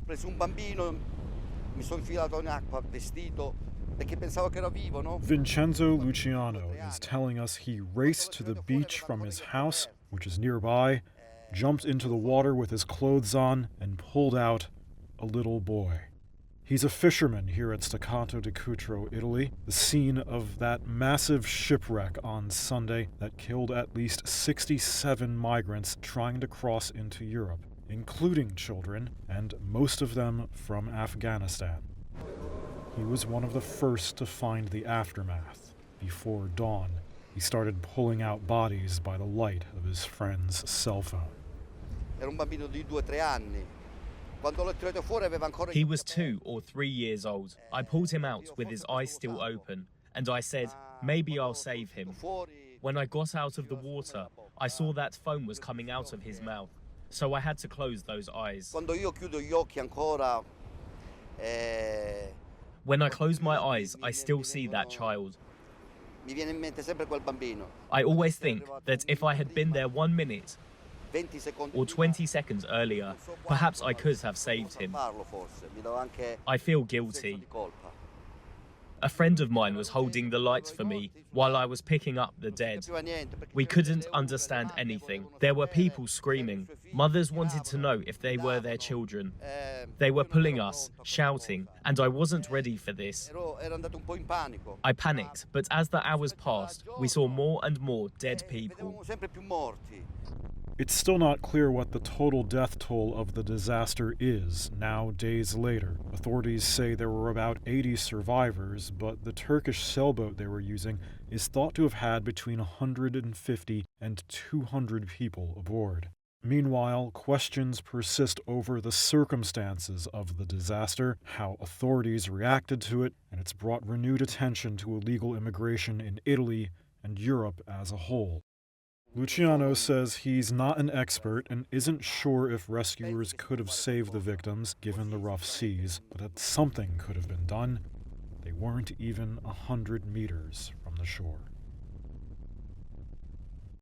preso un bambino, mi sono infilato in acqua vestito perché pensavo che era vivo, no? Vincenzo Luciano is telling us he raced to the beach from his house, which is nearby, jumped into the water with his clothes on, and pulled out a little boy. He's a fisherman here at Steccato di Cutro, Italy, the scene of that massive shipwreck on Sunday that killed at least 67 migrants trying to cross into Europe, including children, and most of them from Afghanistan. He was one of the first to find the aftermath. Before dawn, he started pulling out bodies by the light of his friend's cell phone. Era un bambino di 2-3 anni. He was 2 or 3 years old. I pulled him out with his eyes still open, and I said, maybe I'll save him. When I got out of the water, I saw that foam was coming out of his mouth, so I had to close those eyes. When I close my eyes, I still see that child. I always think that if I had been there 1 minute, or 20 seconds earlier, perhaps I could have saved him. I feel guilty. A friend of mine was holding the lights for me while I was picking up the dead. We couldn't understand anything. There were people screaming. Mothers wanted to know if they were their children. They were pulling us, shouting, and I wasn't ready for this. I panicked, but as the hours passed, we saw more and more dead people. It's still not clear what the total death toll of the disaster is, now days later. Authorities say there were about 80 survivors, but the Turkish sailboat they were using is thought to have had between 150 and 200 people aboard. Meanwhile, questions persist over the circumstances of the disaster, how authorities reacted to it, and it's brought renewed attention to illegal immigration in Italy and Europe as a whole. Luciano says he's not an expert and isn't sure if rescuers could have saved the victims given the rough seas, but that something could have been done. They weren't even 100 meters from the shore.